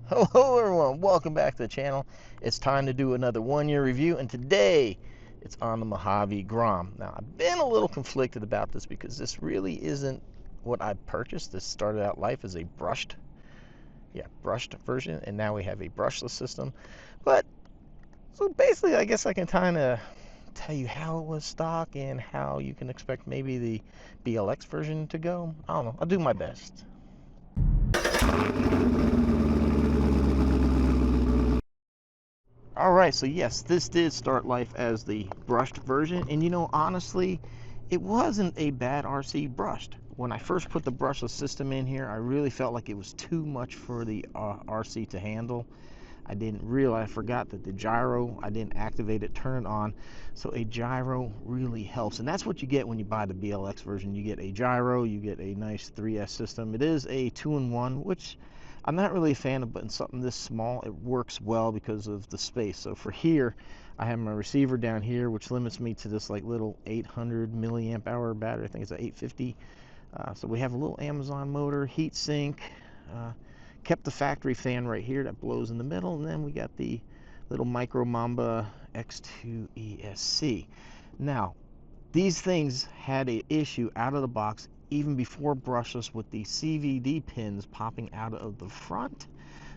Hello everyone, welcome back to the channel. It's time to do another 1-year review, and today it's on the Mojave Grom. Now I've been a little conflicted about this because this really isn't what I purchased. This started out life as a brushed version, and now we have a brushless system. But so basically I guess I can kind of tell you how it was stock and how you can expect maybe the BLX version to go. I don't know, I'll do my best. Alright, so yes, this did start life as the brushed version, and honestly, it wasn't a bad RC brushed. When I first put the brushless system in here, I really felt like it was too much for the RC to handle. I forgot that the gyro, I didn't activate it, turn it on, so a gyro really helps, and that's what you get when you buy the BLX version. You get a gyro, you get a nice 3S system. It is a 2-in-1, which I'm not really a fan of, but in something this small, it works well because of the space. So for here, I have my receiver down here, which limits me to this like little 800 milliamp hour battery. I think it's an 850. So we have a little Amazon motor, heat sink, kept the factory fan right here that blows in the middle, and then we got the little Micro Mamba X2 ESC. Now, these things had an issue out of the box even before brushless with the CVD pins popping out of the front.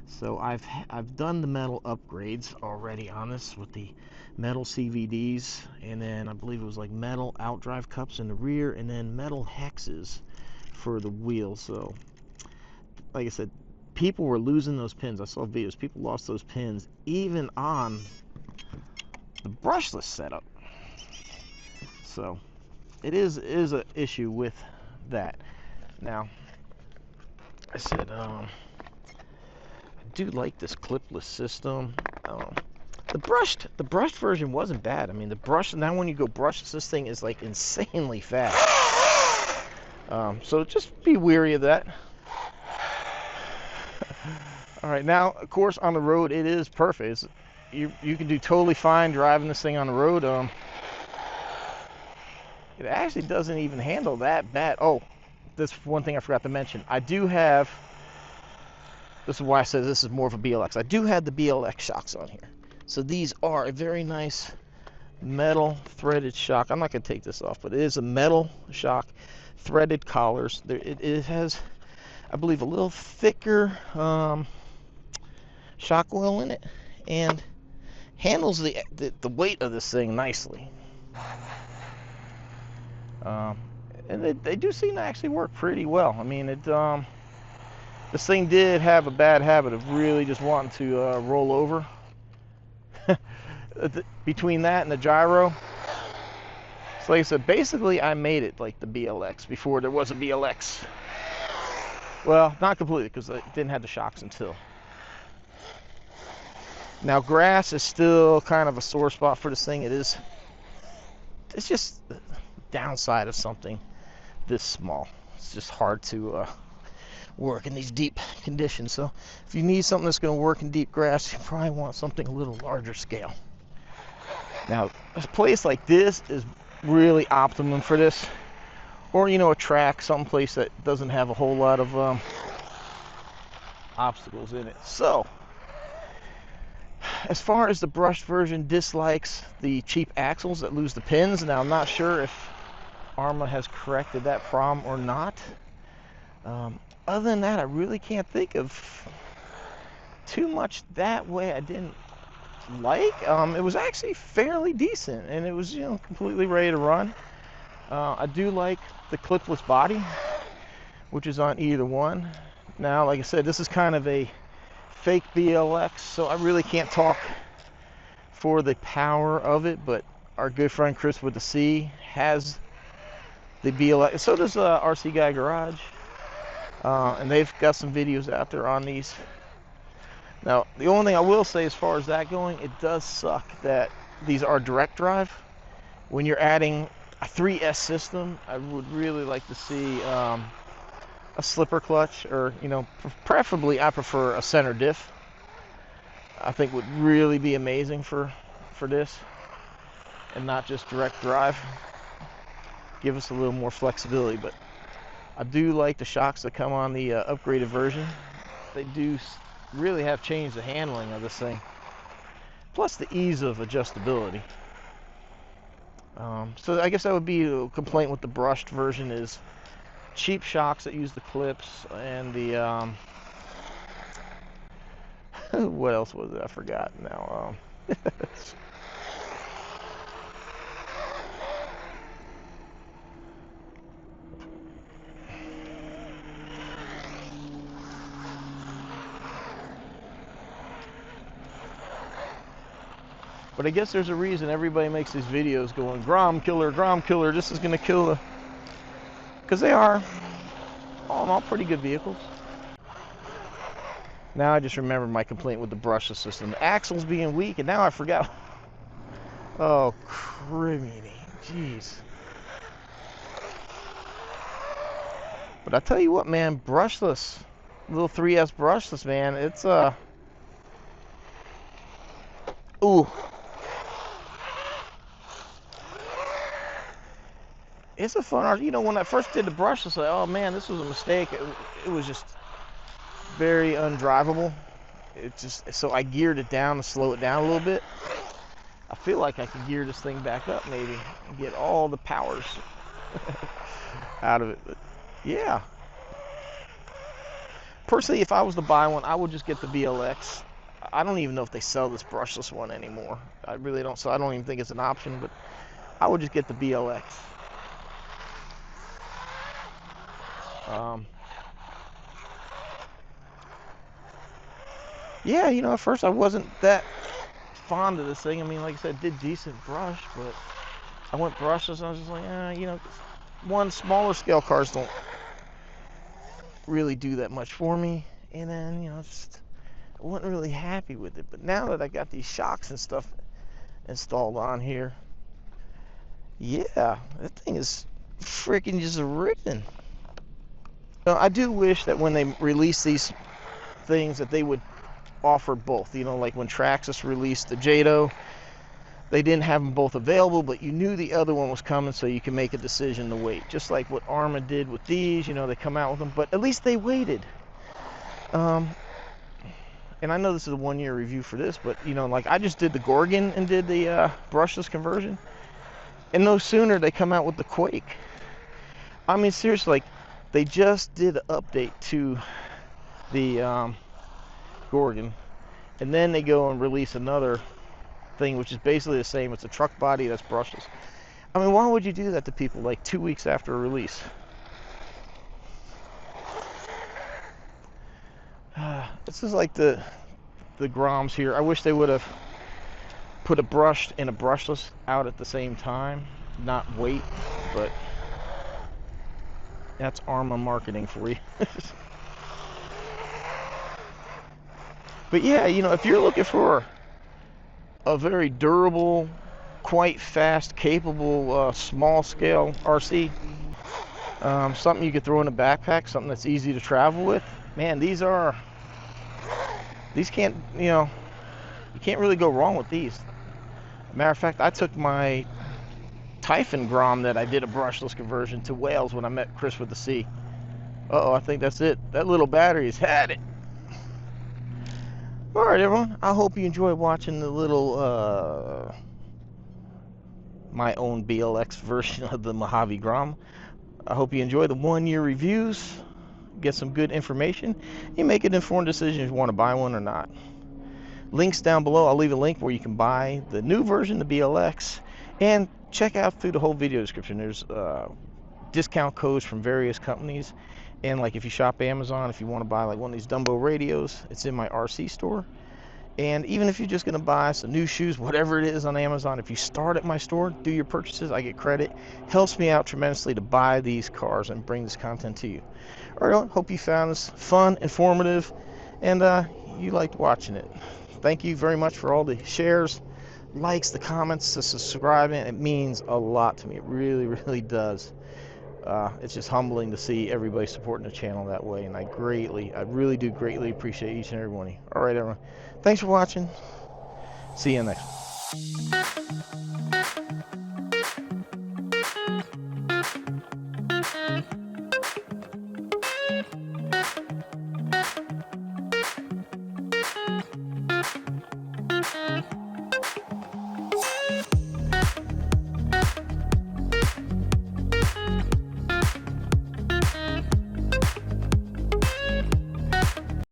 So I've done the metal upgrades already on this with the metal CVDs, and then I believe it was like metal outdrive cups in the rear, and then metal hexes for the wheels. So like I said, people were losing those pins. I saw videos, people lost those pins even on the brushless setup. So it is an issue with that. Now, I said, I do like this clipless system. The brushed version wasn't bad. I mean, the brush, now when you go brushless, this thing is like insanely fast. So just be wary of that. All right, now, of course, on the road, it is perfect. You can do totally fine driving this thing on the road. It actually doesn't even handle that bad. Oh, this one thing I forgot to mention. I do have, this is why I said this is more of a BLX. I do have the BLX shocks on here. So these are a very nice metal threaded shock. I'm not going to take this off, but it is a metal shock, threaded collars. It has, I believe, a little thicker shock oil in it, and handles the weight of this thing nicely. And they do seem to actually work pretty well. I mean, this thing did have a bad habit of really just wanting to roll over. Between that and the gyro, so like I said, basically I made it like the BLX before there was a BLX. Well, not completely, because I didn't have the shocks until now. Grass is still kind of a sore spot for this thing. It's just the downside of something this small. It's just hard to work in these deep conditions. So if you need something that's going to work in deep grass, you probably want something a little larger scale. Now, a place like this is really optimum for this, or a track, someplace that doesn't have a whole lot of obstacles in it. So as far as the brushed version, dislikes the cheap axles that lose the pins. Now, I'm not sure if Arrma has corrected that problem or not. Other than that, I really can't think of too much that way I didn't like. It was actually fairly decent, and it was completely ready to run. I do like the clipless body, which is on either one. Now, like I said, this is kind of a fake BLX, so I really can't talk for the power of it, but our good friend Chris with the C has the BLX. So does RC Guy Garage, and they've got some videos out there on these. Now, the only thing I will say as far as that going, it does suck that these are direct drive. When you're adding a 3S system, I would really like to see a slipper clutch, or preferably I prefer a center diff. I think would really be amazing for this, and not just direct drive. Give us a little more flexibility. But I do like the shocks that come on the upgraded version. They do really have changed the handling of this thing. Plus the ease of adjustability. So I guess that would be a complaint with the brushed version is cheap shocks that use the clips and the what else was it? I forgot now. But I guess there's a reason everybody makes these videos going, Grom killer, this is going to kill the... Because they are, all in all, pretty good vehicles. Now I just remember my complaint with the brushless system. The axles being weak, and now I forgot. Oh, criminy, jeez. But I tell you what, man, brushless, little 3S brushless, man, it's, ooh. It's a fun, you know, when I first did the brushless, like, oh man, this was a mistake. It was just very undrivable. It just, so I geared it down to slow it down a little bit. I feel like I could gear this thing back up maybe and get all the powers out of it. But yeah. Personally, if I was to buy one, I would just get the BLX. I don't even know if they sell this brushless one anymore. I really don't, so I don't even think it's an option, but I would just get the BLX. Yeah, you know, at first I wasn't that fond of this thing. I mean, like I said, did decent brush, but I went brushless and I was just like, you know, one, smaller scale cars don't really do that much for me. And then, you know, just, I wasn't really happy with it. But now that I got these shocks and stuff installed on here, yeah, that thing is freaking just ripping. You know, I do wish that when they release these things that they would offer both. You know, like when Traxxas released the Jado, they didn't have them both available, but you knew the other one was coming, so you can make a decision to wait. Just like what Arrma did with these, you know, they come out with them, but at least they waited. And I know this is a one-year review for this, but you know, like I just did the Gorgon and did the brushless conversion, and no sooner they come out with the Quake. I mean, seriously, like they just did an update to the Gorgon, and then they go and release another thing which is basically the same. It's a truck body that's brushless. I mean, why would you do that to people like 2 weeks after a release? This is like the Groms here. I wish they would have put a brushed and a brushless out at the same time, not wait, but that's Arrma marketing for you. But yeah, you know, if you're looking for a very durable, quite fast, capable, small scale RC, something you could throw in a backpack, something that's easy to travel with, man, these can't, you know, you can't really go wrong with these. Matter of fact, I took my Typhon Grom that I did a brushless conversion to Wales when I met Chris with the C. Uh-oh, I think that's it. That little battery's had it. Alright everyone, I hope you enjoyed watching the little my own BLX version of the Mojave Grom. I hope you enjoy the one-year reviews, get some good information, and make an informed decision if you want to buy one or not. Links down below. I'll leave a link where you can buy the new version, the BLX, and check out through the whole video description. There's discount codes from various companies, and like if you shop Amazon, if you want to buy like one of these Dumbo radios, it's in my RC store. And even if you're just going to buy some new shoes, whatever it is on Amazon, if you start at my store, do your purchases, I get credit. Helps me out tremendously to buy these cars and bring this content to you. All right, hope you found this fun, informative, and you liked watching it. Thank you very much for all the shares, likes, the comments, the subscribing. It means a lot to me. It really, really does. It's just humbling to see everybody supporting the channel that way, and I really do greatly appreciate each and every one of you. All right, everyone. Thanks for watching. See you next one.